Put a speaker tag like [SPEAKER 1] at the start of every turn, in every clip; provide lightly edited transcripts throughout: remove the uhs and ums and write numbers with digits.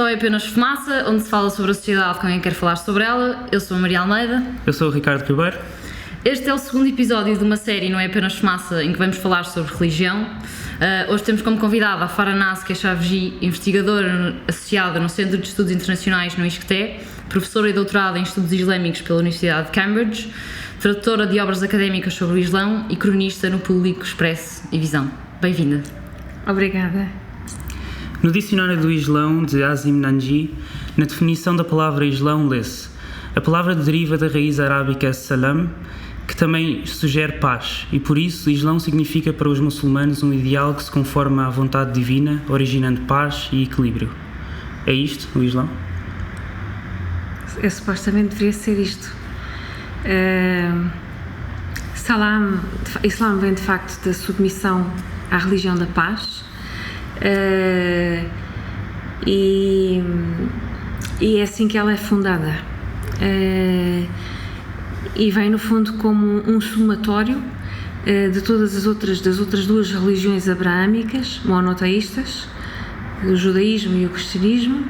[SPEAKER 1] É Apenas Fumaça, onde se fala sobre a sociedade com quem quer falar sobre ela. Eu sou a Maria Almeida.
[SPEAKER 2] Eu sou o Ricardo Ribeiro.
[SPEAKER 1] Este é o segundo episódio de uma série Não É Apenas Fumaça, em que vamos falar sobre religião. Hoje temos como convidada a Farah Nass, que é Chavji, investigadora associada no Centro de Estudos Internacionais no ISCTE, professora e doutorada em Estudos Islâmicos pela Universidade de Cambridge, tradutora de obras académicas sobre o Islão e cronista no Público, Expresso e Visão. Bem-vinda.
[SPEAKER 3] Obrigada.
[SPEAKER 2] No Dicionário do Islão, de Azim Nanji, na definição da palavra Islão lê-se: a palavra deriva da raiz arábica salam, que também sugere paz, e por isso Islão significa para os muçulmanos um ideal que se conforma à vontade divina, originando paz e equilíbrio. É isto, o Islão?
[SPEAKER 3] Supostamente deveria ser isto. Salam, Islão vem de facto da submissão à religião da paz. E é assim que ela é fundada, e vem no fundo como um somatório de todas das outras duas religiões abraâmicas monoteístas, o judaísmo e o cristianismo,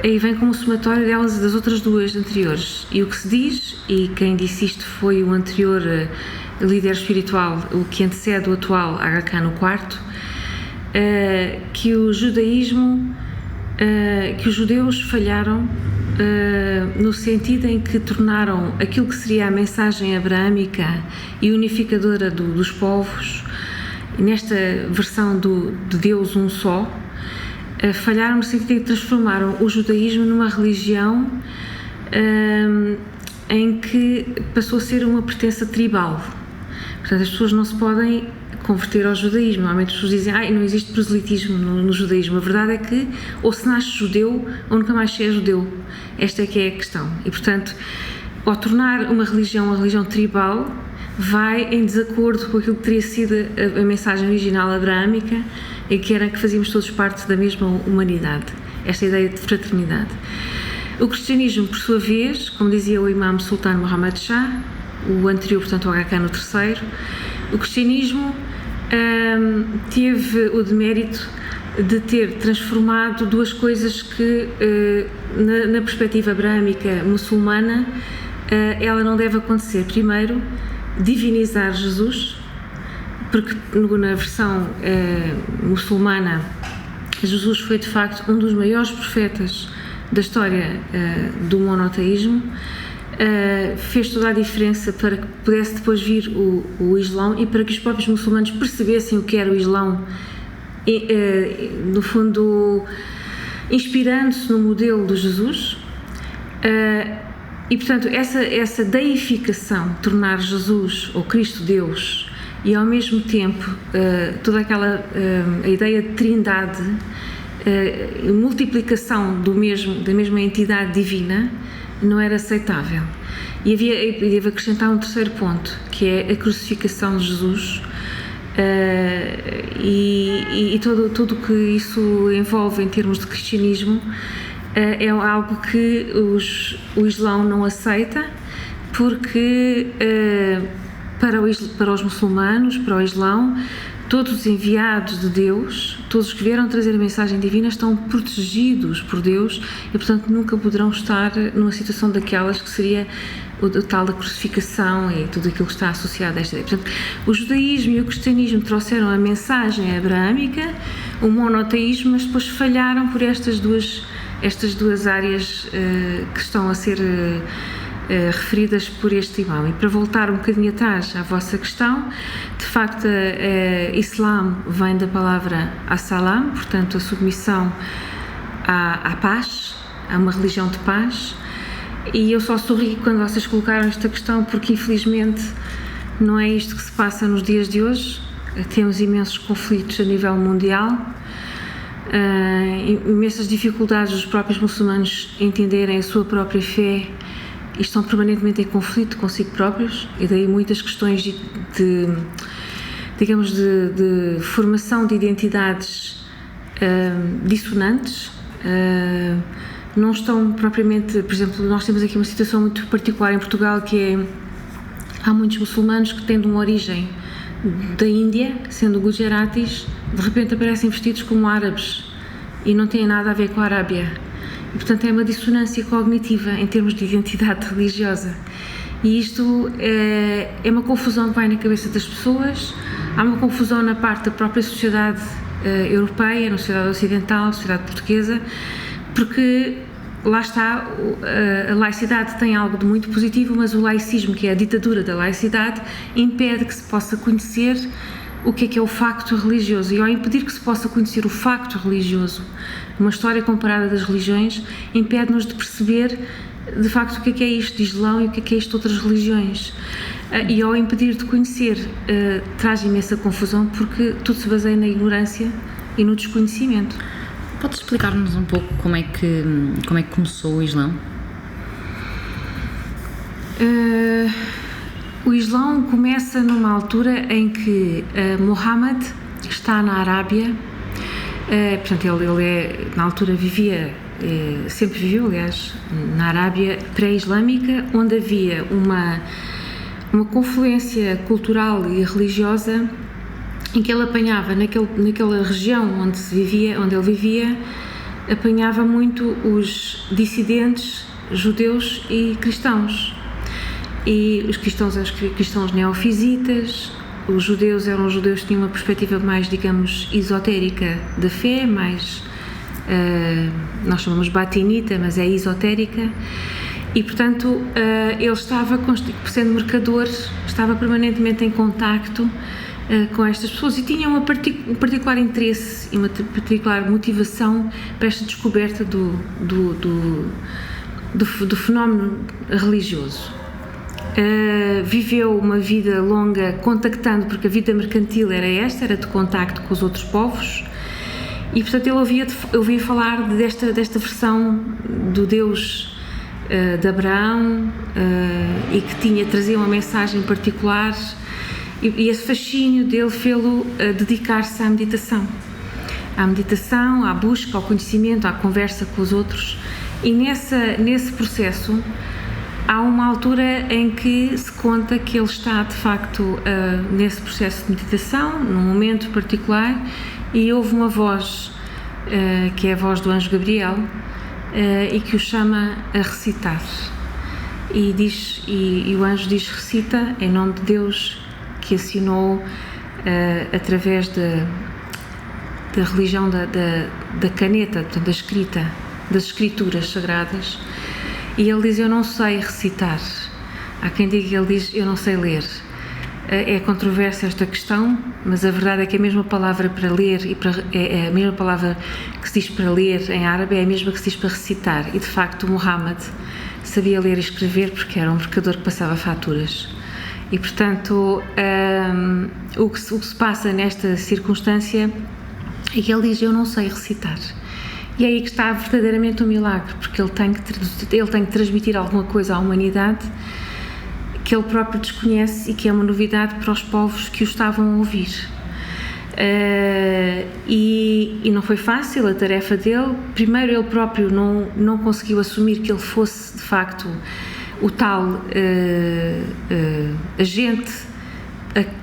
[SPEAKER 3] e vem como somatório delas das outras duas anteriores. E o que se diz, e quem disse isto foi o anterior líder espiritual, o que antecede o atual Aga Khan IV, que o judaísmo, que os judeus falharam no sentido em que tornaram aquilo que seria a mensagem abraâmica e unificadora dos povos, nesta versão de Deus um só, falharam no sentido em que transformaram o judaísmo numa religião em que passou a ser uma pertença tribal. Portanto, as pessoas não se podem converter ao judaísmo. Normalmente as pessoas dizem: não existe proselitismo no judaísmo. A verdade é que ou se nasce judeu ou nunca mais se é judeu. Esta é que é a questão. E, portanto, ao tornar uma religião tribal, vai em desacordo com aquilo que teria sido a mensagem original abraâmica, em que era que fazíamos todos parte da mesma humanidade. Esta ideia de fraternidade. O cristianismo, por sua vez, como dizia o imam Sultan Muhammad Shah, o anterior, portanto, ao Aga Khan III, o cristianismo teve o demérito de ter transformado duas coisas que, na perspectiva abraâmica muçulmana, ela não deve acontecer. Primeiro, divinizar Jesus, porque na versão muçulmana, Jesus foi de facto um dos maiores profetas da história do monoteísmo. Fez toda a diferença para que pudesse depois vir o Islão e para que os próprios muçulmanos percebessem o que era o Islão, no fundo inspirando-se no modelo de Jesus, e portanto essa deificação, tornar Jesus ou Cristo Deus, e ao mesmo tempo toda aquela a ideia de trindade, multiplicação da mesma entidade divina, não era aceitável. E devia acrescentar um terceiro ponto, que é a crucificação de Jesus, e tudo o que isso envolve em termos de cristianismo é algo que o Islão não aceita, porque para os muçulmanos, para o Islão, todos os enviados de Deus, todos os que vieram trazer a mensagem divina, estão protegidos por Deus e, portanto, nunca poderão estar numa situação daquelas que seria o tal da crucificação e tudo aquilo que está associado a esta ideia. Portanto, o judaísmo e o cristianismo trouxeram a mensagem abraâmica, o monoteísmo, mas depois falharam por estas duas áreas que estão a ser referidas por este imam. E para voltar um bocadinho atrás à vossa questão, de facto, Islã vem da palavra as-salam, portanto a submissão à paz, a uma religião de paz, e eu só sorri quando vocês colocaram esta questão, porque infelizmente não é isto que se passa nos dias de hoje. Temos imensos conflitos a nível mundial, imensas dificuldades dos próprios muçulmanos entenderem a sua própria fé e estão permanentemente em conflito consigo próprios, e daí muitas questões de formação de identidades dissonantes. Não estão propriamente, por exemplo, nós temos aqui uma situação muito particular em Portugal, que é, há muitos muçulmanos que têm uma origem da Índia, sendo gujaratis, de repente aparecem vestidos como árabes e não tem nada a ver com a Arábia. E, portanto, é uma dissonância cognitiva em termos de identidade religiosa. E isto é uma confusão que vai na cabeça das pessoas, há uma confusão na parte da própria sociedade europeia, na sociedade ocidental, na sociedade portuguesa, porque lá está, a laicidade tem algo de muito positivo, mas o laicismo, que é a ditadura da laicidade, impede que se possa conhecer o que é o facto religioso. E ao impedir que se possa conhecer o facto religioso, uma história comparada das religiões, impede-nos de perceber de facto o que é isto de Islão e o que é isto de outras religiões. E ao impedir de conhecer, traz imensa confusão, porque tudo se baseia na ignorância e no desconhecimento.
[SPEAKER 1] Podes explicar-nos um pouco como é que começou o Islão?
[SPEAKER 3] O Islão começa numa altura em que Muhammad está na Arábia, portanto ele na altura sempre viveu, aliás, na Arábia pré-islâmica, onde havia uma confluência cultural e religiosa, em que ele apanhava, naquela região onde ele vivia, apanhava muito os dissidentes judeus e cristãos. E os cristãos eram os cristãos neofisitas, os judeus eram os judeus que tinham uma perspectiva mais, digamos, esotérica da fé, mais, nós chamamos batinita, mas é esotérica. E, portanto, ele estava, sendo mercador, estava permanentemente em contacto com estas pessoas e tinha um particular interesse e uma particular motivação para esta descoberta do fenómeno religioso. Viveu uma vida longa contactando, porque a vida mercantil era de contacto com os outros povos, e portanto ele ouvia falar desta versão do Deus de Abraão, e que trazia uma mensagem particular, e esse fascínio dele fê-lo dedicar-se à meditação, à busca, ao conhecimento, à conversa com os outros. E nesse processo há uma altura em que se conta que ele está de facto nesse processo de meditação, num momento particular, e ouve uma voz que é a voz do anjo Gabriel, e que o chama a recitar, e o anjo diz: recita em nome de Deus, que assinou através da religião da caneta, portanto da escrita, das escrituras sagradas. E ele diz: eu não sei recitar. Há quem diga que ele diz: eu não sei ler. É controversa esta questão, mas a verdade é que a mesma palavra para ler é a mesma palavra que se diz para ler em árabe, é a mesma que se diz para recitar. E de facto Muhammad sabia ler e escrever porque era um mercador que passava faturas. E portanto o que se passa nesta circunstância é que ele diz: eu não sei recitar. E é aí que está verdadeiramente um milagre, porque ele tem que transmitir alguma coisa à humanidade que ele próprio desconhece e que é uma novidade para os povos que o estavam a ouvir. E não foi fácil a tarefa dele. Primeiro, ele próprio não conseguiu assumir que ele fosse de facto o tal agente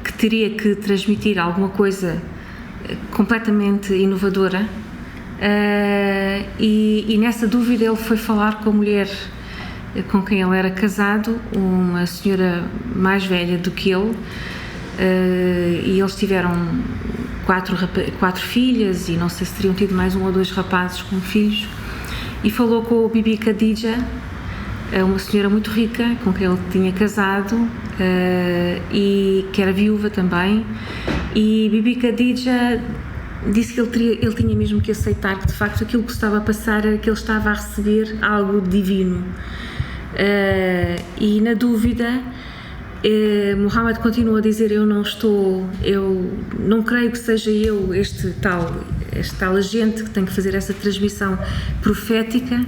[SPEAKER 3] que teria que transmitir alguma coisa completamente inovadora. E nessa dúvida ele foi falar com a mulher com quem ele era casado, uma senhora mais velha do que ele, e eles tiveram quatro filhas, e não sei se teriam tido mais 1 ou 2 rapazes como filhos, e falou com o Bibi Khadija, uma senhora muito rica com quem ele tinha casado, e que era viúva também, e Bibi Khadija disse que ele tinha mesmo que aceitar que de facto aquilo que estava a passar era que ele estava a receber algo divino. E na dúvida Muhammad continua a dizer: eu não creio que seja eu este tal agente que tem que fazer essa transmissão profética.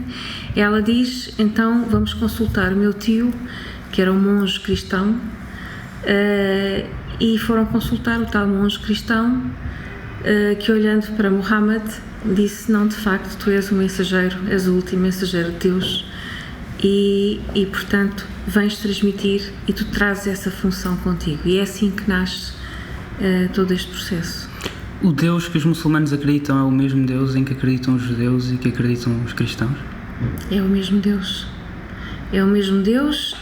[SPEAKER 3] Ela diz: então vamos consultar o meu tio, que era um monge cristão, e foram consultar o tal monge cristão, que olhando para Muhammad disse: não, de facto tu és o mensageiro, és o último mensageiro de Deus, e portanto vens transmitir e tu trazes essa função contigo. E é assim que nasce todo este processo.
[SPEAKER 2] O Deus que os muçulmanos acreditam é o mesmo Deus em que acreditam os judeus e que acreditam os cristãos?
[SPEAKER 3] É o mesmo Deus. É o mesmo Deus.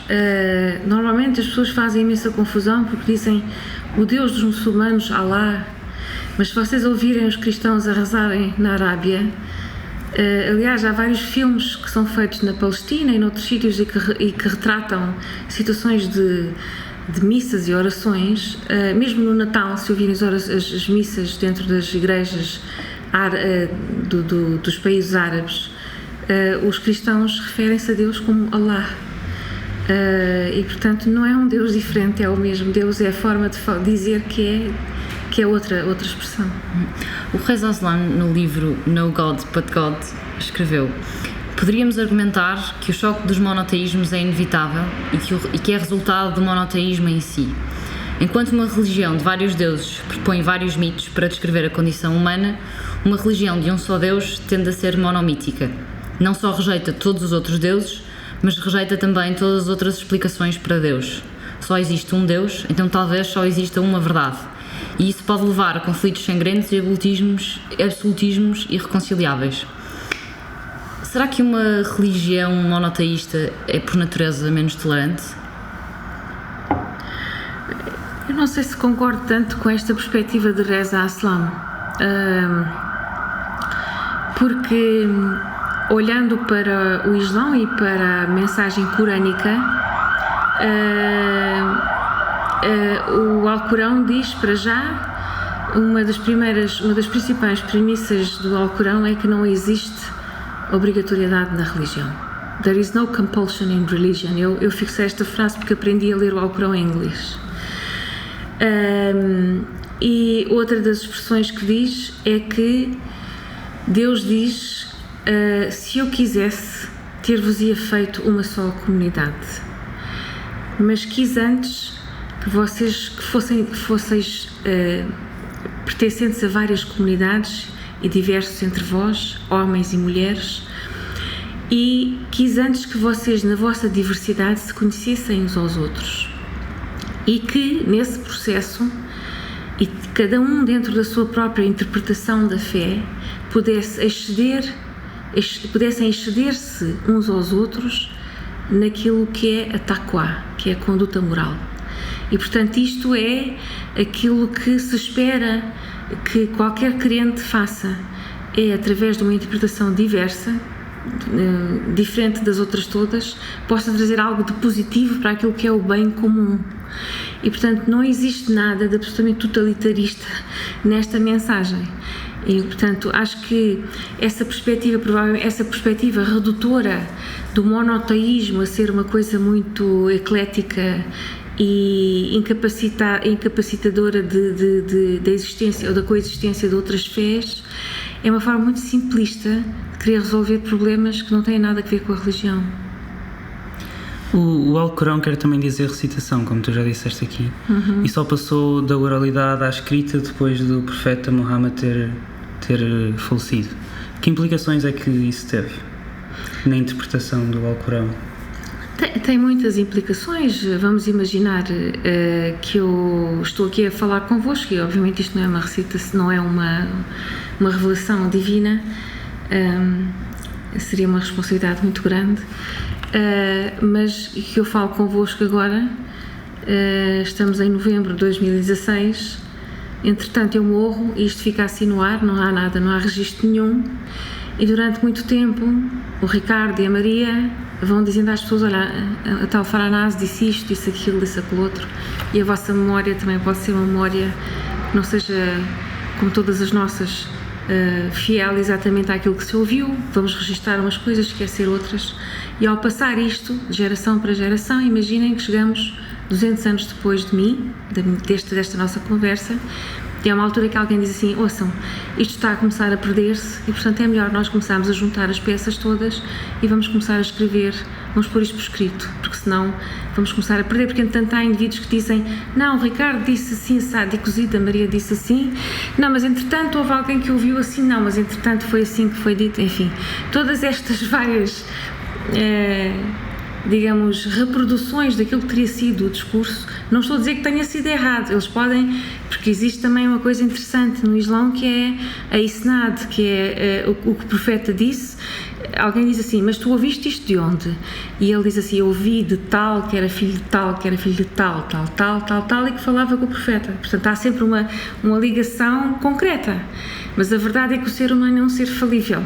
[SPEAKER 3] Normalmente as pessoas fazem imensa confusão porque dizem o Deus dos muçulmanos, Allah. Mas se vocês ouvirem os cristãos a rezarem na Arábia, aliás, há vários filmes que são feitos na Palestina e noutros sítios e que retratam situações de missas e orações, mesmo no Natal, se ouvirem as missas dentro das igrejas dos países árabes, os cristãos referem-se a Deus como Allah. E portanto não é um Deus diferente, é o mesmo Deus, é a forma de dizer que é outra expressão.
[SPEAKER 1] O Reza Aslan, no livro No God But God, escreveu: poderíamos argumentar que o choque dos monoteísmos é inevitável e que é resultado do monoteísmo em si. Enquanto uma religião de vários deuses propõe vários mitos para descrever a condição humana, uma religião de um só Deus tende a ser monomítica. Não só rejeita todos os outros deuses, mas rejeita também todas as outras explicações para Deus. Só existe um Deus, então talvez só exista uma verdade. E isso pode levar a conflitos sangrentos e absolutismos irreconciliáveis. Será que uma religião monoteísta é por natureza menos tolerante?
[SPEAKER 3] Eu não sei se concordo tanto com esta perspectiva de Reza Aslan, porque olhando para o Islão e para a mensagem corânica, o Alcorão diz, para já, uma das principais premissas do Alcorão é que não existe obrigatoriedade na religião. There is no compulsion in religion. Eu fixei esta frase porque aprendi a ler o Alcorão em inglês. E outra das expressões que diz é que Deus diz: se eu quisesse, ter-vos-ia feito uma só comunidade, mas quis antes que vocês fossem pertencentes a várias comunidades e diversos entre vós, homens e mulheres, e quis antes que vocês, na vossa diversidade, se conhecessem uns aos outros, e que nesse processo, e cada um dentro da sua própria interpretação da fé, pudessem exceder-se uns aos outros naquilo que é a taqwa, que é a conduta moral. E portanto isto é aquilo que se espera que qualquer crente faça, é através de uma interpretação diversa, diferente das outras todas, possa trazer algo de positivo para aquilo que é o bem comum. E portanto não existe nada de absolutamente totalitarista nesta mensagem. E portanto acho que essa perspectiva redutora do monoteísmo a ser uma coisa muito eclética e incapacitadora da existência ou da coexistência de outras fés é uma forma muito simplista de querer resolver problemas que não têm nada a ver com a religião.
[SPEAKER 2] O Alcorão quer também dizer recitação, como tu já disseste aqui, e só passou da oralidade à escrita depois do profeta Muhammad ter falecido. Que implicações é que isso teve na interpretação do Alcorão?
[SPEAKER 3] Tem muitas implicações. Vamos imaginar que eu estou aqui a falar convosco, e obviamente isto não é uma recitação, não é uma revelação divina, seria uma responsabilidade muito grande, mas que eu falo convosco agora, estamos em novembro de 2016, entretanto eu morro e isto fica assim no ar, não há nada, não há registro nenhum, e durante muito tempo o Ricardo e a Maria vão dizendo às pessoas: olha, a tal Faranaz disse isto, disse aquilo, disse aquilo outro, e a vossa memória também pode ser uma memória que não seja, como todas as nossas, fiel exatamente àquilo que se ouviu. Vamos registar umas coisas, esquecer outras, e ao passar isto de geração para geração, imaginem que chegamos 200 anos depois de mim, desta nossa conversa, e é uma altura que alguém diz assim: ouçam, isto está a começar a perder-se, e portanto é melhor nós começarmos a juntar as peças todas e vamos começar a escrever, vamos pôr isto por escrito, porque senão vamos começar a perder, porque entretanto há indivíduos que dizem: não, o Ricardo disse assim, assado e cozido, a Maria disse assim, não, mas entretanto houve alguém que ouviu assim, não, mas entretanto foi assim que foi dito, enfim, todas estas várias digamos, reproduções daquilo que teria sido o discurso. Não estou a dizer que tenha sido errado, eles podem, porque existe também uma coisa interessante no Islão que é a isnad, que é o que o profeta disse. Alguém diz assim, mas tu ouviste isto de onde? E ele diz assim, eu ouvi de tal, que era filho de tal, que era filho de tal, e que falava com o profeta. Portanto, há sempre uma ligação concreta. Mas a verdade é que o ser humano é um ser falível.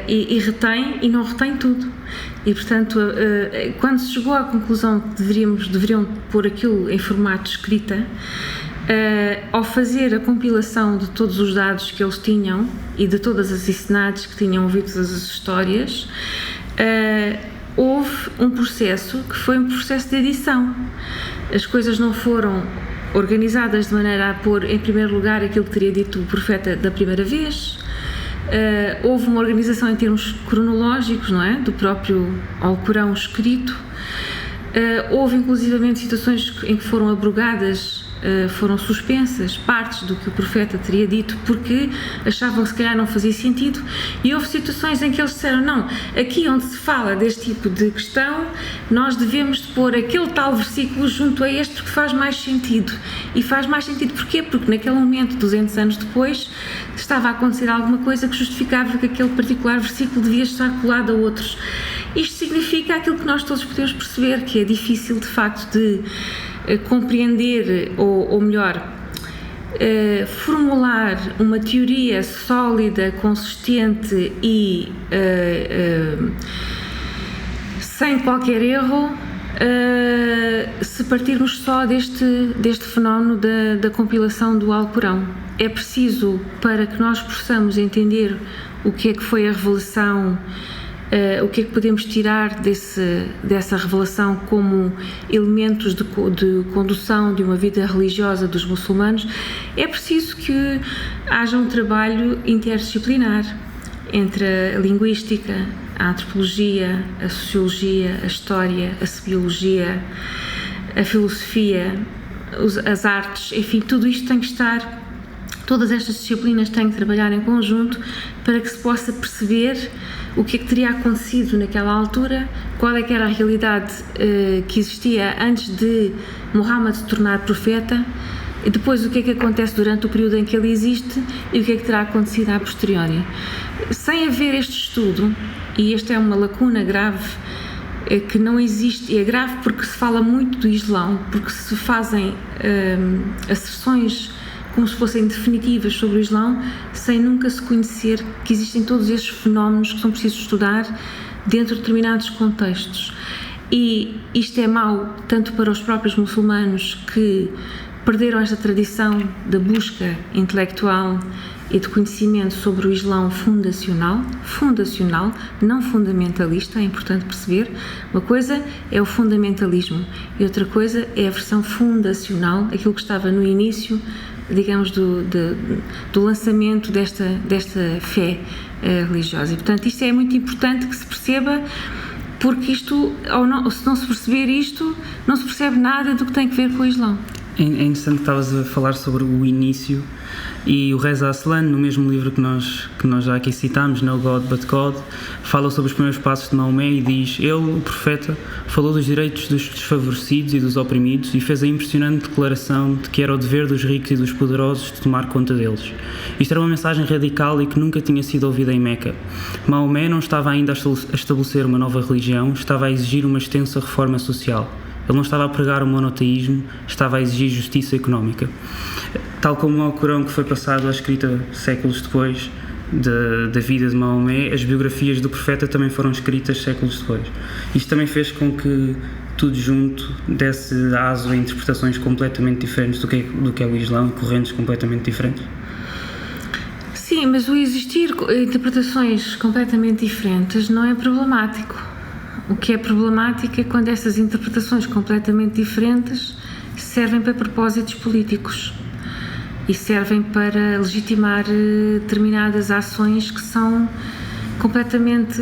[SPEAKER 3] E retém e não retém tudo. E, portanto, quando se chegou à conclusão que deveriam pôr aquilo em formato de escrita, ao fazer a compilação de todos os dados que eles tinham e de todas as isnads que tinham ouvido todas as histórias, houve um processo que foi um processo de edição. As coisas não foram organizadas de maneira a pôr em primeiro lugar aquilo que teria dito o profeta da primeira vez. Houve uma organização em termos cronológicos, não é? Do próprio Alcorão escrito. Houve inclusivamente situações em que foram abrogadas, foram suspensas partes do que o profeta teria dito porque achavam que se calhar não fazia sentido, e houve situações em que eles disseram, não, aqui onde se fala deste tipo de questão nós devemos pôr aquele tal versículo junto a este porque faz mais sentido. E faz mais sentido porquê? Porque naquele momento, 200 anos depois, estava a acontecer alguma coisa que justificava que aquele particular versículo devia estar colado a outros. Isto significa aquilo que nós todos podemos perceber, que é difícil de facto de compreender, ou melhor, formular uma teoria sólida, consistente e sem qualquer erro, se partirmos só deste fenómeno da compilação do Alcorão. É preciso, para que nós possamos entender o que é que foi a revelação, o que é que podemos tirar dessa revelação como elementos de condução de uma vida religiosa dos muçulmanos, é preciso que haja um trabalho interdisciplinar entre a linguística, a antropologia, a sociologia, a história, a biologia, a filosofia, as artes, enfim, tudo isto tem que estar, todas estas disciplinas têm que trabalhar em conjunto para que se possa perceber o que é que teria acontecido naquela altura, qual é que era a realidade que existia antes de Muhammad se tornar profeta, e depois o que é que acontece durante o período em que ele existe e o que é que terá acontecido a posteriori. Sem haver este estudo, e esta é uma lacuna grave, que não existe, e é grave porque se fala muito do Islão, porque se fazem asserções como se fossem definitivas sobre o Islão, sem nunca se conhecer que existem todos estes fenómenos que são precisos estudar dentro de determinados contextos. E isto é mau tanto para os próprios muçulmanos, que perderam esta tradição da busca intelectual e de conhecimento sobre o Islão fundacional, não fundamentalista. É importante perceber, uma coisa é o fundamentalismo e outra coisa é a versão fundacional, aquilo que estava no início, digamos, do lançamento desta fé religiosa. E, portanto, isto é muito importante que se perceba, porque isto, se não se perceber isto, não se percebe nada do que tem a ver com o Islão.
[SPEAKER 2] É interessante que estavas a falar sobre o início, e o Reza Aslan, no mesmo livro que nós já aqui citámos, No God But God, fala sobre os primeiros passos de Maomé e diz: ele, o profeta, falou dos direitos dos desfavorecidos e dos oprimidos e fez a impressionante declaração de que era o dever dos ricos e dos poderosos de tomar conta deles. Isto era uma mensagem radical e que nunca tinha sido ouvida em Meca. Maomé não estava ainda a estabelecer uma nova religião, estava a exigir uma extensa reforma social. Ele não estava a pregar o monoteísmo, estava a exigir justiça económica. Tal como o Alcorão, que foi passado à escrita séculos depois da vida de Maomé, as biografias do profeta também foram escritas séculos depois. Isto também fez com que tudo junto desse aso a interpretações completamente diferentes do que é o Islão, e correntes completamente diferentes.
[SPEAKER 3] Sim, mas o existir interpretações completamente diferentes não é problemático. O que é problemático é quando essas interpretações completamente diferentes servem para propósitos políticos e servem para legitimar determinadas ações que são completamente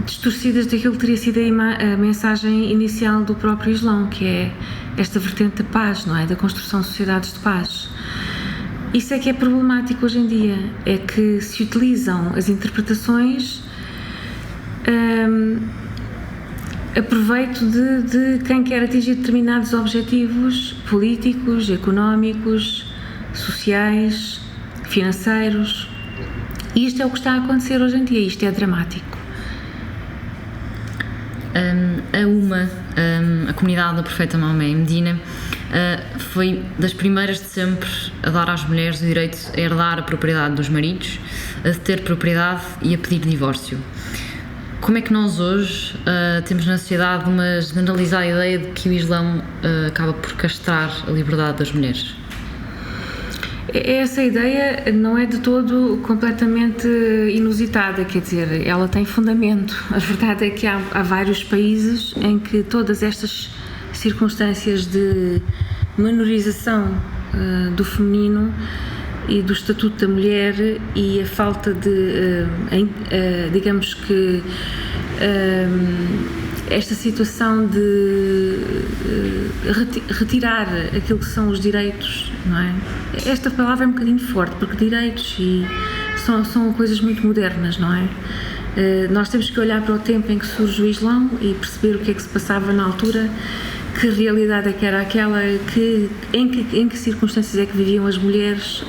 [SPEAKER 3] distorcidas daquilo que teria sido a mensagem inicial do próprio Islão, que é esta vertente da paz, não é? Da construção de sociedades de paz. Isso é que é problemático hoje em dia, é que se utilizam as interpretações aproveito de quem quer atingir determinados objetivos políticos, económicos, sociais, financeiros. E isto é o que está a acontecer hoje em dia, isto é dramático.
[SPEAKER 1] A comunidade da Profeta Maomé em Medina foi das primeiras de sempre a dar às mulheres o direito a herdar a propriedade dos maridos, a ter propriedade e a pedir divórcio. Como é que nós hoje temos na sociedade uma generalizada ideia de que o Islão acaba por castrar a liberdade das mulheres?
[SPEAKER 3] Essa ideia não é de todo completamente inusitada, quer dizer, ela tem fundamento. A verdade é que há vários países em que todas estas circunstâncias de menorização do feminino e do estatuto da mulher e a falta de, digamos que, esta situação de retirar aquilo que são os direitos, não é? Esta palavra é um bocadinho forte, porque direitos são coisas muito modernas, não é? Nós temos que olhar para o tempo em que surge o Islão e perceber o que é que se passava na altura, que realidade é que era aquela, em que circunstâncias é que viviam as mulheres,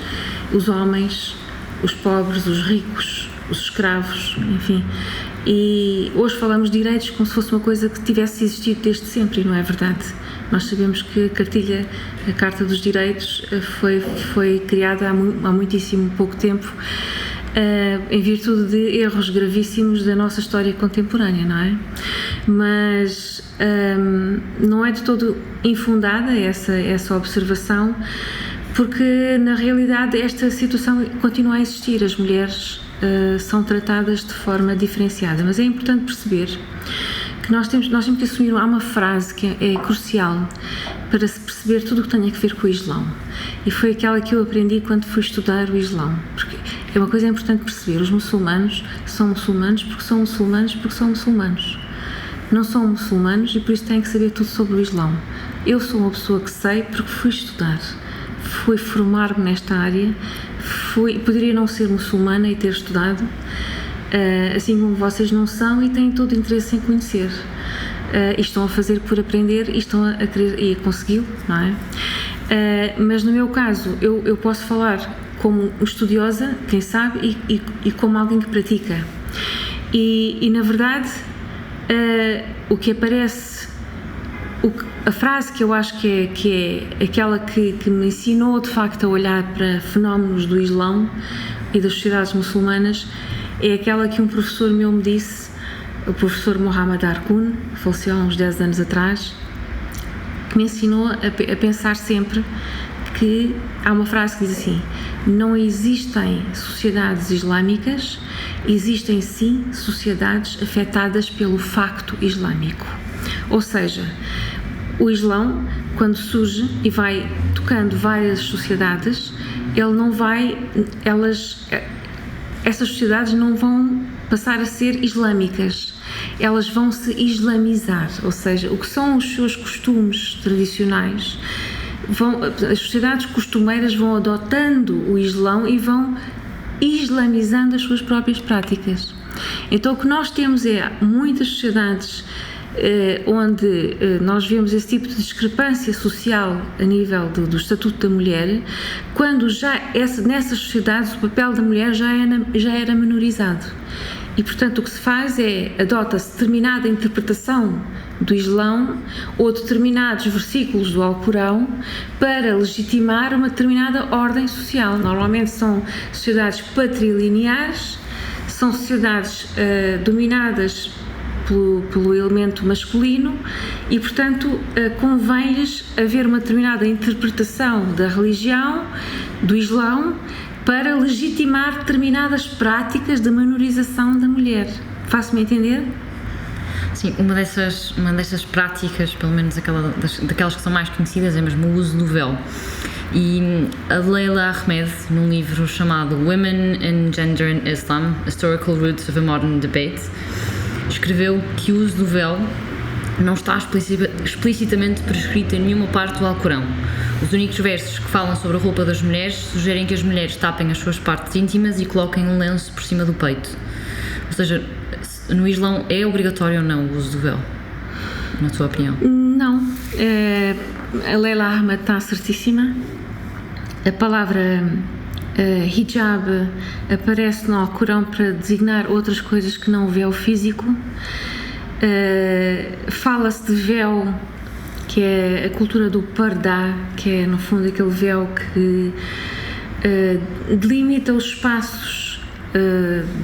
[SPEAKER 3] os homens, os pobres, os ricos, os escravos, enfim. E hoje falamos de direitos como se fosse uma coisa que tivesse existido desde sempre, e não é verdade. Nós sabemos que a Carta dos Direitos foi criada há muitíssimo pouco tempo, em virtude de erros gravíssimos da nossa história contemporânea, não é? Mas não é de todo infundada essa observação, porque na realidade esta situação continua a existir. As mulheres são tratadas de forma diferenciada, mas é importante perceber que nós temos que assumir. Há uma frase que é crucial para se perceber tudo o que tem a ver com o Islão, e foi aquela que eu aprendi quando fui estudar o Islão, porque é uma coisa importante perceber: os muçulmanos são muçulmanos porque são muçulmanos porque são muçulmanos, não são muçulmanos e por isso têm que saber tudo sobre o Islão. Eu sou uma pessoa que sei porque fui estudar, fui formar-me nesta área, poderia não ser muçulmana e ter estudado, assim como vocês não são e têm todo o interesse em conhecer, e estão a fazer por aprender e estão a querer e a consegui-lo, não é? Mas no meu caso eu posso falar como estudiosa, quem sabe, e como alguém que pratica, e na verdade o que aparece, a frase que eu acho que é aquela que me ensinou de facto a olhar para fenómenos do Islão e das sociedades muçulmanas é aquela que um professor meu me disse, o professor Mohamed Arkoun, que faleceu há uns 10 anos atrás, que me ensinou a pensar sempre que há uma frase que diz assim: não existem sociedades islâmicas, existem sim sociedades afetadas pelo facto islâmico. Ou seja, o Islão, quando surge e vai tocando várias sociedades, essas sociedades não vão passar a ser islâmicas, elas vão se islamizar, ou seja, o que são os seus costumes tradicionais, as sociedades costumeiras vão adotando o Islão e vão islamizando as suas próprias práticas. Então o que nós temos é muitas sociedades onde nós vemos esse tipo de discrepância social a nível do estatuto da mulher, quando nessas sociedades o papel da mulher já era menorizado. E, portanto, o que se faz é, adota-se determinada interpretação do Islão ou determinados versículos do Alcorão para legitimar uma determinada ordem social. Normalmente são sociedades patrilineares, são sociedades dominadas pelo elemento masculino e, portanto, convém-lhes haver uma determinada interpretação da religião, do Islão, para legitimar determinadas práticas de menorização da mulher. Faço-me entender?
[SPEAKER 1] Sim, uma dessas práticas, pelo menos daquelas que são mais conhecidas, é mesmo o uso do véu. E a Leila Ahmed, num livro chamado Women and Gender in Islam, Historical Roots of a Modern Debate, escreveu que o uso do véu não está explicitamente prescrito em nenhuma parte do Alcorão. Os únicos versos que falam sobre a roupa das mulheres sugerem que as mulheres tapem as suas partes íntimas e coloquem um lenço por cima do peito. Ou seja, no Islão é obrigatório ou não o uso do véu, na tua opinião?
[SPEAKER 3] Não, a Leila Ahmed está certíssima. A palavra hijab aparece no Alcorão para designar outras coisas que não o véu físico. Fala-se de véu, que é a cultura do pardá, que é no fundo aquele véu que delimita os espaços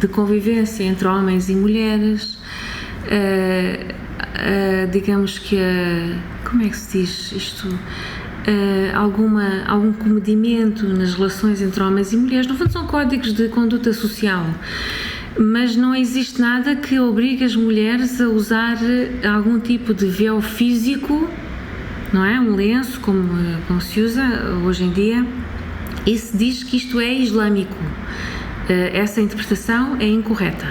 [SPEAKER 3] de convivência entre homens e mulheres. Digamos que como é que se diz isto? Algum comedimento nas relações entre homens e mulheres. No fundo são códigos de conduta social, mas não existe nada que obrigue as mulheres a usar algum tipo de véu físico, não é? Um lenço, como se usa hoje em dia, e se diz que isto é islâmico. Essa interpretação é incorreta.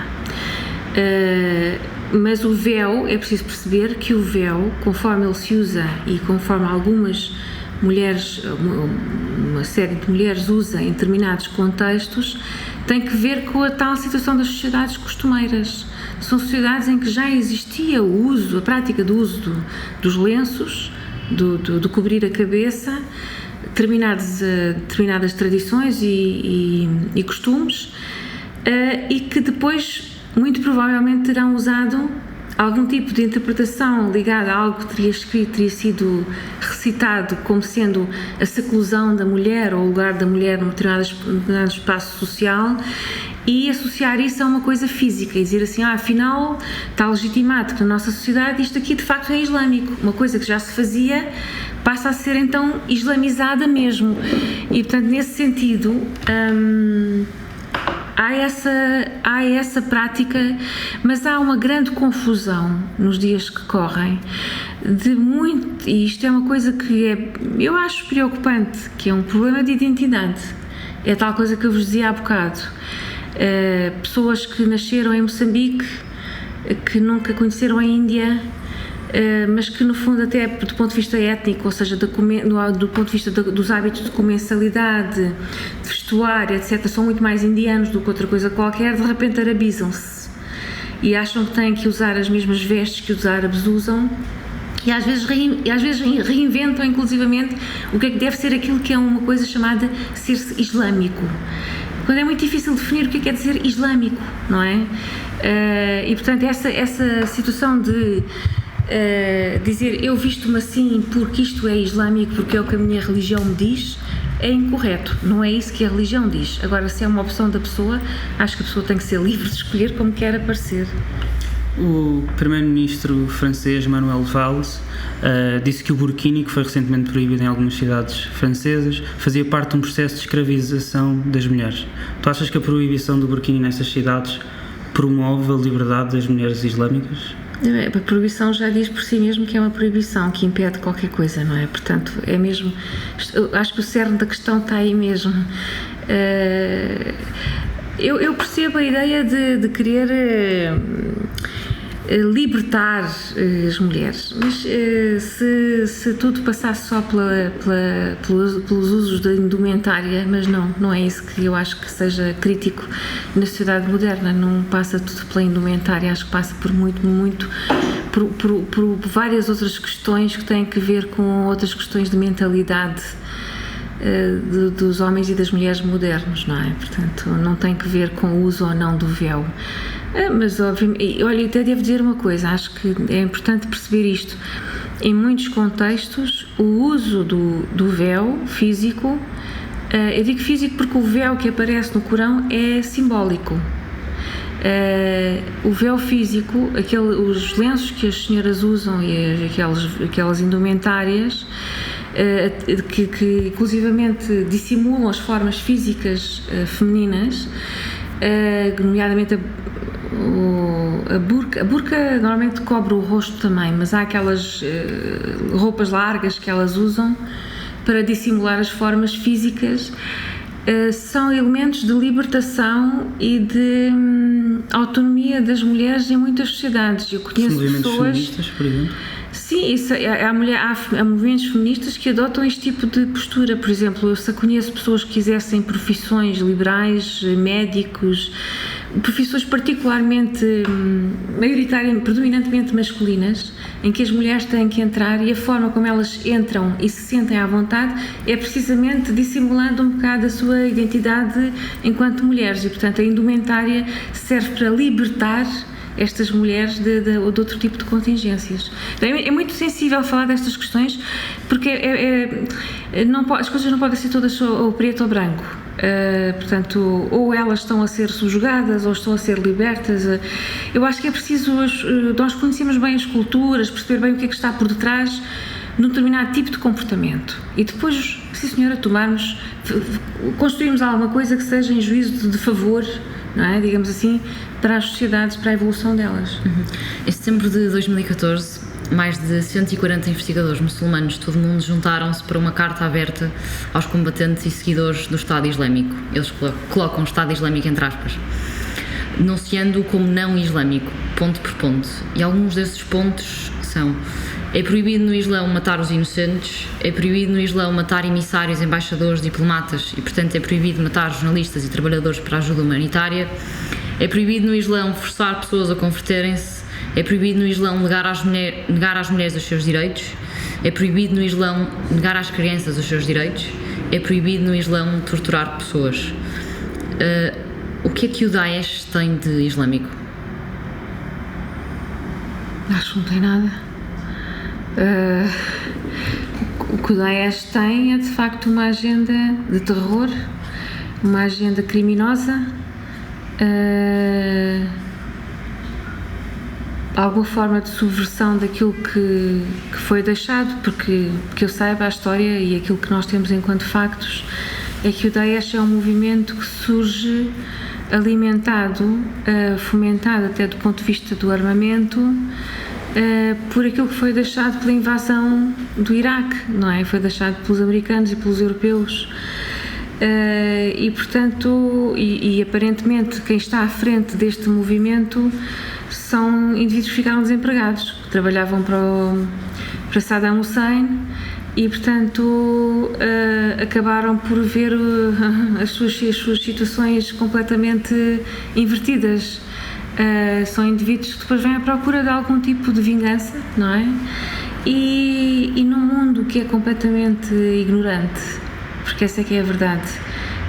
[SPEAKER 3] Mas o véu, é preciso perceber que o véu, conforme ele se usa e conforme algumas mulheres, uma série de mulheres usa em determinados contextos, tem que ver com a tal situação das sociedades costumeiras. São sociedades em que já existia o uso, a prática do uso dos lenços, do cobrir a cabeça, determinadas tradições e costumes, e que depois muito provavelmente terão usado algum tipo de interpretação ligada a algo que teria sido recitado como sendo a seclusão da mulher ou o lugar da mulher num determinado espaço social, e associar isso a uma coisa física e dizer assim, afinal está legitimado que na nossa sociedade isto aqui de facto é islâmico, uma coisa que já se fazia passa a ser então islamizada mesmo. E portanto nesse sentido há essa prática, mas há uma grande confusão nos dias que correm e isto é uma coisa que eu acho preocupante, que é um problema de identidade. É tal coisa que eu vos dizia há bocado. Pessoas que nasceram em Moçambique, que nunca conheceram a Índia, mas que no fundo até do ponto de vista étnico, ou seja, do ponto de vista dos hábitos de comensalidade, de vestuário, etc., são muito mais indianos do que outra coisa qualquer, de repente arabizam-se e acham que têm que usar as mesmas vestes que os árabes usam, e às vezes reinventam inclusivamente o que é que deve ser aquilo que é uma coisa chamada ser-se islâmico, quando é muito difícil definir o que é dizer islâmico, não é? E portanto essa situação de dizer eu visto-me assim porque isto é islâmico, porque é o que a minha religião me diz, é incorreto, não é isso que a religião diz. Agora, se é uma opção da pessoa, acho que a pessoa tem que ser livre de escolher como quer aparecer.
[SPEAKER 2] O primeiro-ministro francês Manuel Valls disse que o burkini, que foi recentemente proibido em algumas cidades francesas, fazia parte de um processo de escravização das mulheres. Tu achas que a proibição do burkini nessas cidades promove a liberdade das mulheres islâmicas?
[SPEAKER 3] A proibição já diz por si mesmo que é uma proibição, que impede qualquer coisa, não é? Portanto, é mesmo... Acho que o cerne da questão está aí mesmo. Eu percebo a ideia de querer libertar as mulheres, mas se tudo passasse só pelos usos da indumentária, mas não é isso que eu acho que seja crítico na sociedade moderna. Não passa tudo pela indumentária, acho que passa por por várias outras questões que têm que ver com outras questões de mentalidade dos homens e das mulheres modernos, não é? Portanto, não tem que ver com o uso ou não do véu. Mas, obviamente, olha, até devo dizer uma coisa, acho que é importante perceber isto. Em muitos contextos, o uso do véu físico, eu digo físico porque o véu que aparece no Corão é simbólico. O véu físico, os lenços que as senhoras usam e aquelas indumentárias, que inclusivamente dissimulam as formas físicas femininas, nomeadamente a burca normalmente cobre o rosto também, mas há aquelas roupas largas que elas usam para dissimular as formas físicas. São elementos de libertação e de autonomia das mulheres em muitas sociedades. Eu conheço pessoas...
[SPEAKER 2] feministas, por exemplo?
[SPEAKER 3] Sim, há movimentos feministas que adotam este tipo de postura. Por exemplo, eu só conheço pessoas que exercem profissões liberais, médicos, profissões particularmente, predominantemente masculinas, em que as mulheres têm que entrar, e a forma como elas entram e se sentem à vontade é precisamente dissimulando um bocado a sua identidade enquanto mulheres, e portanto a indumentária serve para libertar estas mulheres de outro tipo de contingências. É muito sensível falar destas questões, porque as coisas não podem ser todas ou preto ou branco. Portanto, ou elas estão a ser subjugadas ou estão a ser libertas. Eu acho que é preciso nós conhecermos bem as culturas, perceber bem o que é que está por detrás de um determinado tipo de comportamento, e depois, sim senhora, construirmos alguma coisa que seja em juízo de favor, não é? Digamos assim, para as sociedades, para a evolução delas.
[SPEAKER 1] Em setembro de 2014, mais de 140 investigadores muçulmanos de todo o mundo juntaram-se para uma carta aberta aos combatentes e seguidores do Estado Islâmico. Eles colocam o Estado Islâmico entre aspas, denunciando-o como não islâmico, ponto por ponto. E alguns desses pontos são: é proibido no Islão matar os inocentes, é proibido no Islão matar emissários, embaixadores, diplomatas, e portanto é proibido matar jornalistas e trabalhadores para a ajuda humanitária, é proibido no Islão forçar pessoas a converterem-se, é proibido no Islão negar às mulheres os seus direitos, é proibido no Islão negar às crianças os seus direitos, é proibido no Islão torturar pessoas. O que é que o Daesh tem de islâmico?
[SPEAKER 3] Acho que não tem nada. O que o Daesh tem é de facto uma agenda de terror, uma agenda criminosa, alguma forma de subversão daquilo que foi deixado, porque eu saiba a história e aquilo que nós temos enquanto factos é que o Daesh é um movimento que surge alimentado, fomentado até do ponto de vista do armamento, por aquilo que foi deixado pela invasão do Iraque, não é? Foi deixado pelos americanos e pelos europeus. E portanto, aparentemente quem está à frente deste movimento são indivíduos que ficaram desempregados, que trabalhavam para Saddam Hussein, e portanto acabaram por ver as suas situações completamente invertidas. São indivíduos que depois vêm à procura de algum tipo de vingança, não é? E num mundo que é completamente ignorante, porque essa é que é a verdade,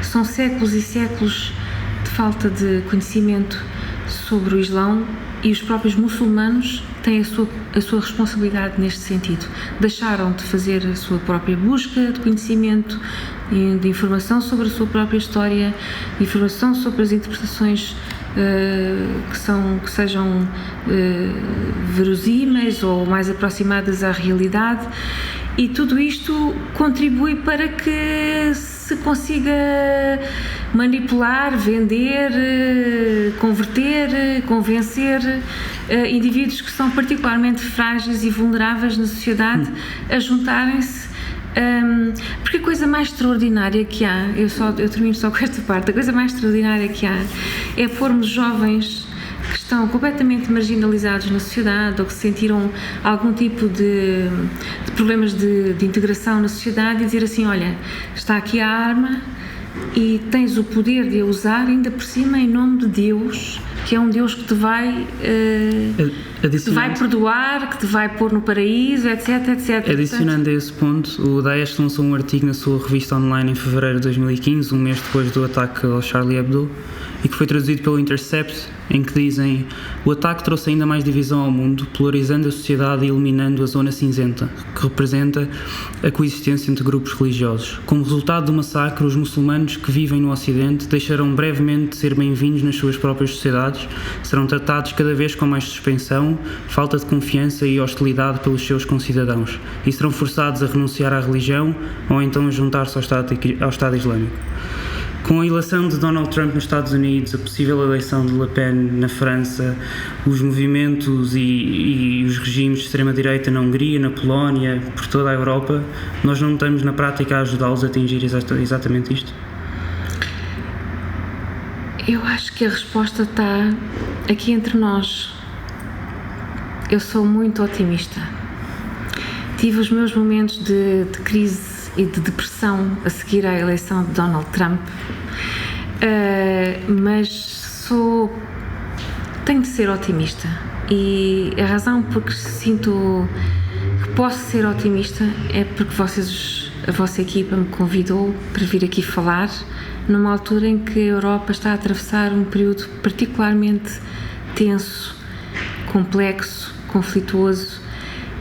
[SPEAKER 3] são séculos e séculos de falta de conhecimento sobre o Islão, e os próprios muçulmanos têm a sua responsabilidade neste sentido. Deixaram de fazer a sua própria busca de conhecimento, de informação sobre a sua própria história, de informação sobre as interpretações que sejam verosímeis ou mais aproximadas à realidade, e tudo isto contribui para que se consiga manipular, vender, converter, convencer indivíduos que são particularmente frágeis e vulneráveis na sociedade a juntarem-se. Porque a coisa mais extraordinária que há, eu termino só com esta parte, a coisa mais extraordinária que há é pormos jovens que estão completamente marginalizados na sociedade, ou que sentiram algum tipo de problemas de integração na sociedade, e dizer assim: olha, está aqui a arma e tens o poder de a usar, ainda por cima em nome de Deus, que é um Deus que te vai perdoar, que te vai pôr no paraíso, etc, etc.
[SPEAKER 2] Adicionando a esse ponto, o Daesh lançou um artigo na sua revista online em fevereiro de 2015, um mês depois do ataque ao Charlie Hebdo, e que foi traduzido pelo Intercept, em que dizem: o ataque trouxe ainda mais divisão ao mundo, polarizando a sociedade e eliminando a zona cinzenta, que representa a coexistência entre grupos religiosos. Como resultado do massacre, os muçulmanos que vivem no Ocidente deixarão brevemente de ser bem-vindos nas suas próprias sociedades, serão tratados cada vez com mais suspensão, falta de confiança e hostilidade pelos seus concidadãos, e serão forçados a renunciar à religião ou então a juntar-se ao Estado Islâmico. Com a eleição de Donald Trump nos Estados Unidos, a possível eleição de Le Pen na França, os movimentos e os regimes de extrema-direita na Hungria, na Polónia, por toda a Europa, nós não estamos na prática a ajudá-los a atingir exatamente isto?
[SPEAKER 3] Eu acho que a resposta está aqui entre nós. Eu sou muito otimista. Tive os meus momentos de crise e de depressão a seguir à eleição de Donald Trump, mas tenho de ser otimista, e a razão porque sinto que posso ser otimista é porque a vossa equipa me convidou para vir aqui falar numa altura em que a Europa está a atravessar um período particularmente tenso, complexo, conflituoso,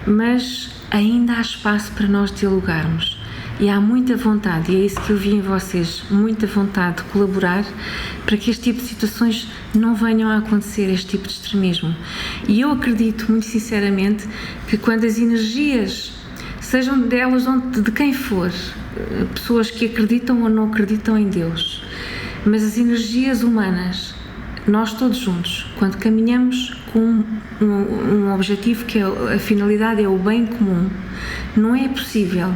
[SPEAKER 3] mas ainda há espaço para nós dialogarmos. E há muita vontade, e é isso que eu vi em vocês, muita vontade de colaborar para que este tipo de situações não venham a acontecer, este tipo de extremismo. E eu acredito, muito sinceramente, que quando as energias, sejam delas de quem for, pessoas que acreditam ou não acreditam em Deus, mas as energias humanas, nós todos juntos, quando caminhamos com um objetivo que a finalidade é o bem comum, não é possível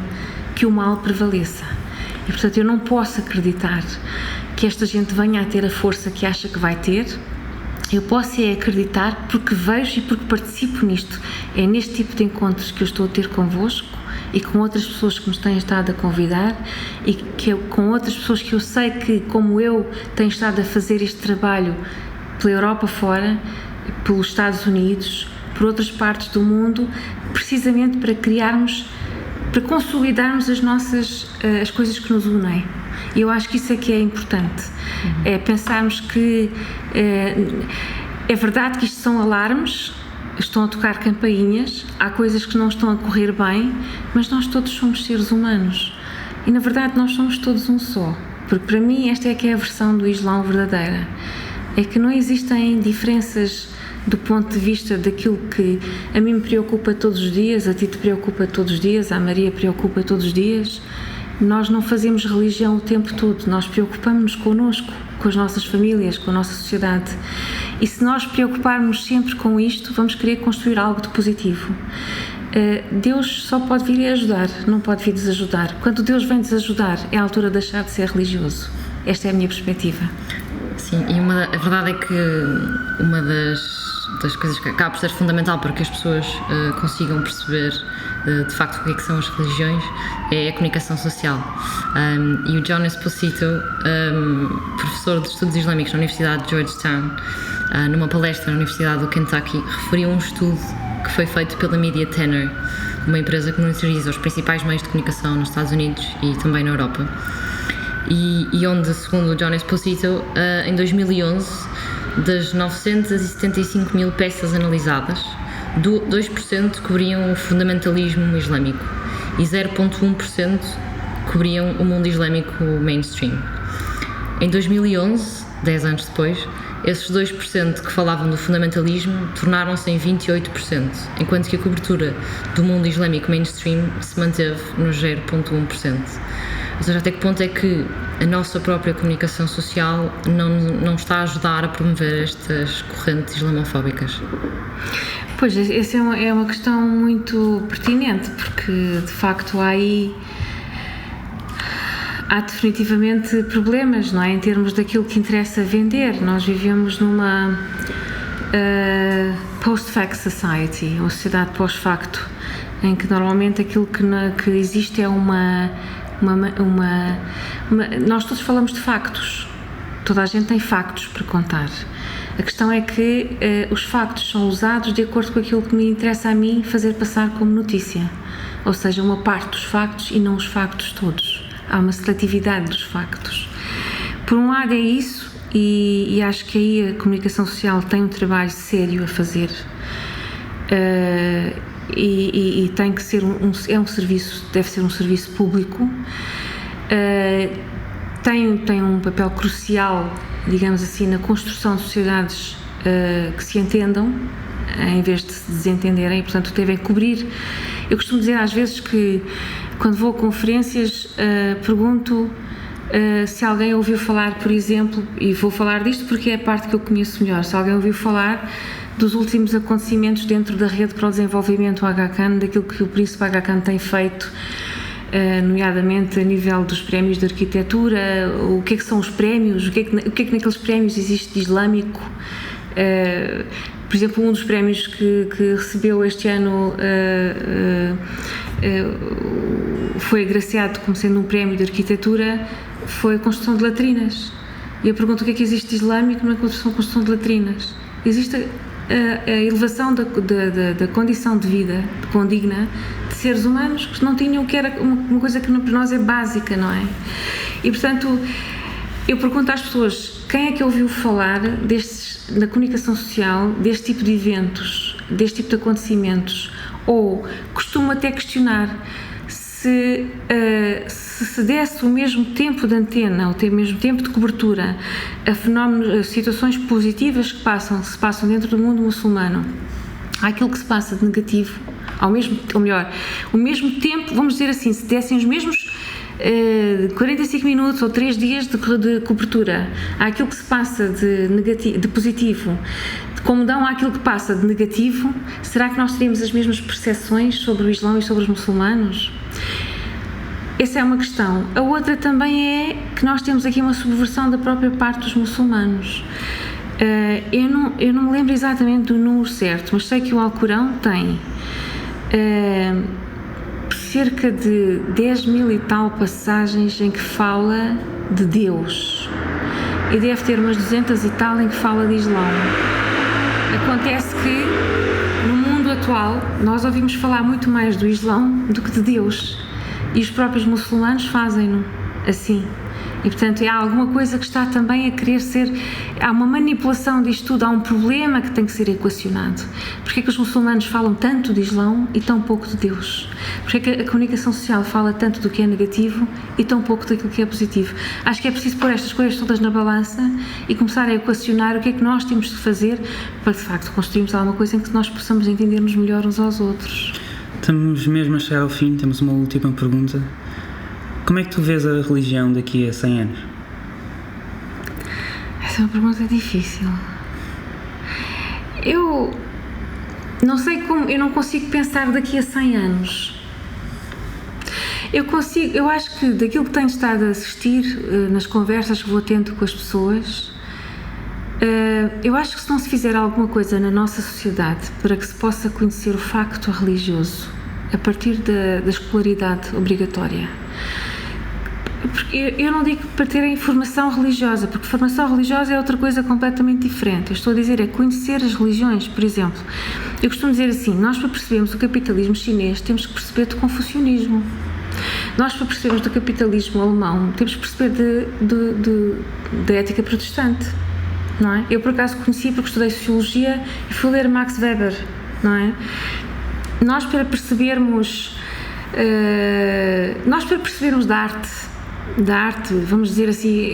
[SPEAKER 3] que o mal prevaleça. E, portanto, eu não posso acreditar que esta gente venha a ter a força que acha que vai ter. Eu posso acreditar porque vejo e porque participo nisto. É neste tipo de encontros que eu estou a ter convosco e com outras pessoas que nos têm estado a convidar, e com outras pessoas que eu sei que, como eu, têm estado a fazer este trabalho pela Europa fora, pelos Estados Unidos, por outras partes do mundo, precisamente para consolidarmos as coisas que nos unem. E eu acho que isso é que é importante. É pensarmos que é verdade que isto são alarmes, estão a tocar campainhas, há coisas que não estão a correr bem, mas nós todos somos seres humanos. E na verdade nós somos todos um só. Porque para mim esta é que é a versão do Islão verdadeira. É que não existem diferenças do ponto de vista daquilo que a mim me preocupa todos os dias, a ti te preocupa todos os dias, a Maria preocupa todos os dias. Nós não fazemos religião o tempo todo, nós preocupamos-nos connosco, com as nossas famílias, com a nossa sociedade. E se nós preocuparmos sempre com isto, vamos querer construir algo de positivo. Deus só pode vir e ajudar, não pode vir desajudar. Quando Deus vem desajudar, é a altura de deixar de ser religioso. Esta é a minha perspectiva.
[SPEAKER 1] Sim, e a verdade é que uma das coisas que acaba por ser fundamental para que as pessoas consigam perceber de facto o que são as religiões é a comunicação social. E o John Esposito, professor de Estudos Islâmicos na Universidade de Georgetown, numa palestra na Universidade do Kentucky, referiu um estudo que foi feito pela Media Tenor, uma empresa que monitoriza os principais meios de comunicação nos Estados Unidos e também na Europa. E onde, segundo o John Esposito, em 2011, das 975 mil peças analisadas, 2% cobriam o fundamentalismo islâmico e 0,1% cobriam o mundo islâmico mainstream. Em 2011, 10 anos depois, esses 2% que falavam do fundamentalismo tornaram-se em 28%, enquanto que a cobertura do mundo islâmico mainstream se manteve nos 0,1%. Ou seja, até que ponto é que a nossa própria comunicação social não está a ajudar a promover estas correntes islamofóbicas?
[SPEAKER 3] Pois, essa é uma questão muito pertinente, porque de facto há definitivamente problemas, não é? Em termos daquilo que interessa vender. Nós vivemos numa post-fact society, uma sociedade pós-facto, em que normalmente aquilo que existe é nós todos falamos de factos, toda a gente tem factos para contar. A questão é que os factos são usados de acordo com aquilo que me interessa a mim fazer passar como notícia, ou seja, uma parte dos factos e não os factos todos. Há uma seletividade dos factos. Por um lado é isso, e acho que aí a comunicação social tem um trabalho sério a fazer, e tem que ser um serviço, deve ser um serviço público, tem um papel crucial, digamos assim, na construção de sociedades que se entendam em vez de se desentenderem, e portanto devem cobrir. Eu costumo dizer às vezes que quando vou a conferências pergunto se alguém ouviu falar, por exemplo, e vou falar disto porque é a parte que eu conheço melhor, se alguém ouviu falar dos últimos acontecimentos dentro da Rede para o Desenvolvimento Aga Khan, daquilo que o Príncipe Aga Khan tem feito, nomeadamente a nível dos prémios de arquitetura, o que é que são os prémios, o que é que naqueles prémios existe de islâmico. Por exemplo, um dos prémios que recebeu este ano foi agraciado como sendo um prémio de arquitetura, foi a construção de latrinas. E eu pergunto o que é que existe de islâmico na construção de latrinas. Existe a elevação da condição de vida condigna de seres humanos que não tinham, que era uma coisa que para nós é básica, não é? E, portanto, eu pergunto às pessoas, quem é que ouviu falar na comunicação social deste tipo de eventos, deste tipo de acontecimentos, ou costuma até questionar se desse o mesmo tempo de antena, ou o mesmo tempo de cobertura a fenómenos, a situações positivas que se passam dentro do mundo muçulmano, àquilo que se passa de negativo, o mesmo tempo, vamos dizer assim, se dessem os mesmos 45 minutos ou 3 dias de cobertura àquilo que se passa de positivo, como dão àquilo que passa de negativo, será que nós teríamos as mesmas percepções sobre o Islão e sobre os muçulmanos? Essa é uma questão. A outra também é que nós temos aqui uma subversão da própria parte dos muçulmanos. Eu não me lembro exatamente do número certo, mas sei que o Alcorão tem cerca de 10 mil e tal passagens em que fala de Deus, e deve ter umas 200 e tal em que fala de Islão. Acontece que no mundo atual nós ouvimos falar muito mais do Islão do que de Deus, e os próprios muçulmanos fazem-no assim. E, portanto, há alguma coisa que está também a querer ser... Há uma manipulação disto tudo, há um problema que tem que ser equacionado. Porquê é que os muçulmanos falam tanto de Islão e tão pouco de Deus? Porquê é que a comunicação social fala tanto do que é negativo e tão pouco daquilo que é positivo? Acho que é preciso pôr estas coisas todas na balança e começar a equacionar o que é que nós temos de fazer para, de facto, construirmos alguma coisa em que nós possamos entender-nos melhor uns aos outros.
[SPEAKER 2] Estamos mesmo a chegar ao fim, temos uma última pergunta. Como é que tu vês a religião daqui a 100 anos?
[SPEAKER 3] Essa é uma pergunta difícil. Eu não sei como, eu não consigo pensar daqui a 100 anos. Eu acho que daquilo que tenho estado a assistir nas conversas que vou tendo com as pessoas, eu acho que se não se fizer alguma coisa na nossa sociedade para que se possa conhecer o facto religioso a partir da escolaridade obrigatória, porque eu não digo para terem formação religiosa, porque formação religiosa é outra coisa completamente diferente. Eu estou a dizer é conhecer as religiões. Por exemplo, eu costumo dizer assim, nós para percebermos o capitalismo chinês temos que perceber do confucionismo. Nós para percebermos do capitalismo alemão temos que perceber da ética protestante, não é? Eu por acaso conheci porque estudei Sociologia e fui ler Max Weber, não é? Nós para percebermos da arte, vamos dizer assim,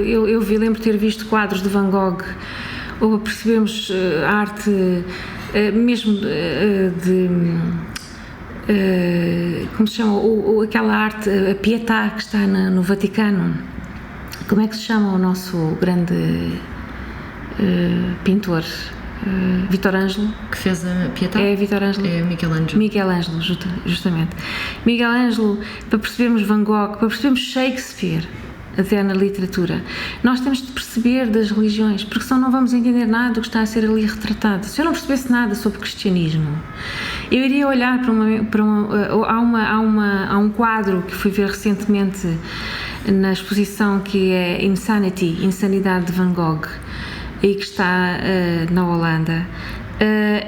[SPEAKER 3] eu lembro de ter visto quadros de Van Gogh, ou percebemos a arte mesmo como se chama, aquela arte, a Pietà que está no Vaticano. Como é que se chama o nosso grande pintor? Vitor Ângelo.
[SPEAKER 1] Que fez a Pietà?
[SPEAKER 3] É Vitor Ângelo.
[SPEAKER 1] É Michelangelo.
[SPEAKER 3] Michelangelo, justamente. Michelangelo, para percebermos Van Gogh, para percebermos Shakespeare, até na literatura, nós temos de perceber das religiões, porque senão não vamos entender nada do que está a ser ali retratado. Se eu não percebesse nada sobre cristianismo, eu iria olhar há um quadro que fui ver recentemente na exposição que é Insanidade de Van Gogh, e que está na Holanda,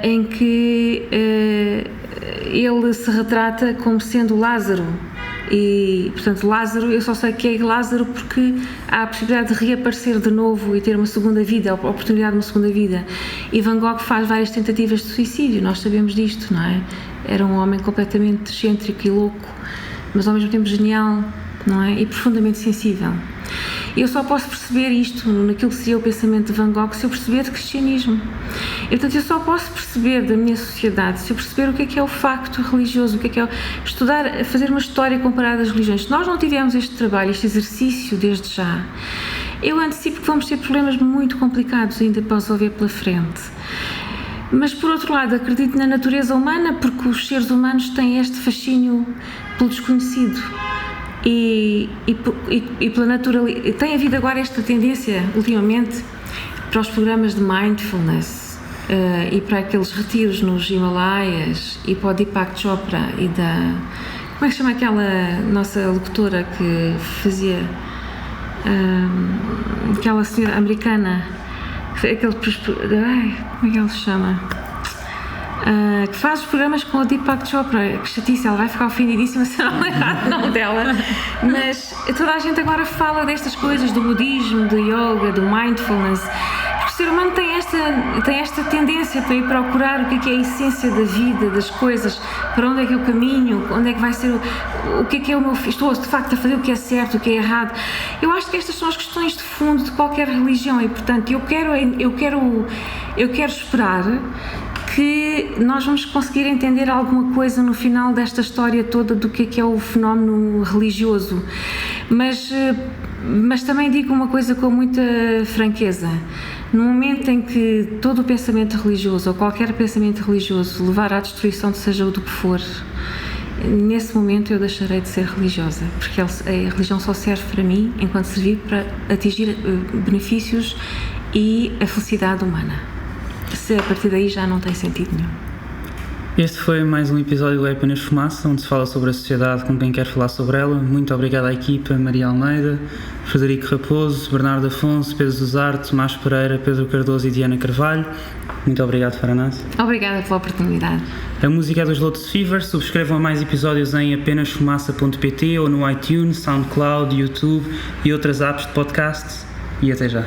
[SPEAKER 3] em que ele se retrata como sendo Lázaro. E, portanto, Lázaro, eu só sei que é Lázaro porque há a possibilidade de reaparecer de novo e ter uma segunda vida, a oportunidade de uma segunda vida. E Van Gogh faz várias tentativas de suicídio, nós sabemos disto, não é? Era um homem completamente excêntrico e louco, mas ao mesmo tempo genial, não é? E profundamente sensível. Eu só posso perceber isto naquilo que seria o pensamento de Van Gogh se eu perceber de cristianismo. E, portanto, eu só posso perceber da minha sociedade se eu perceber o que é o facto religioso, o que é estudar, fazer uma história comparada às religiões. Se nós não tivermos este trabalho, este exercício desde já, eu antecipo que vamos ter problemas muito complicados ainda para resolver pela frente. Mas, por outro lado, acredito na natureza humana porque os seres humanos têm este fascínio pelo desconhecido. E pela naturalidade, tem havido agora esta tendência ultimamente para os programas de mindfulness e para aqueles retiros nos Himalaias e para o Deepak Chopra e como é que se chama aquela nossa locutora que fazia aquela senhora americana, aquele, como é que ele se chama? Que faz os programas com a Deepak Chopra, que chatice, ela vai ficar ofendidíssima se eu não lembrar o nome dela, mas toda a gente agora fala destas coisas, do budismo, do yoga, do mindfulness, porque o ser humano tem esta tendência para ir procurar o que é a essência da vida, das coisas, para onde é que eu caminho, onde é que vai ser, o que é o meu, estou de facto a fazer o que é certo, o que é errado. Eu acho que estas são as questões de fundo de qualquer religião e, portanto, eu quero esperar que nós vamos conseguir entender alguma coisa no final desta história toda do que é o fenómeno religioso. Mas também digo uma coisa com muita franqueza. No momento em que todo o pensamento religioso, ou qualquer pensamento religioso, levar à destruição de seja o do que for, nesse momento eu deixarei de ser religiosa, porque a religião só serve para mim enquanto servir para atingir benefícios e a felicidade humana. Se a partir daí já não tem sentido nenhum.
[SPEAKER 2] Este foi mais um episódio do Apenas Fumaça, onde se fala sobre a sociedade com quem quer falar sobre ela. Muito obrigado à equipa: Maria Almeida, Frederico Raposo, Bernardo Afonso, Pedro Zuzarte, Tomás Pereira, Pedro Cardoso e Diana Carvalho. Muito obrigado, Faranás.
[SPEAKER 3] Obrigada pela oportunidade.
[SPEAKER 2] A música é dos Lotus Fever. Subscrevam mais episódios em apenasfumaça.pt ou no iTunes, SoundCloud, YouTube e outras apps de podcasts. E até já.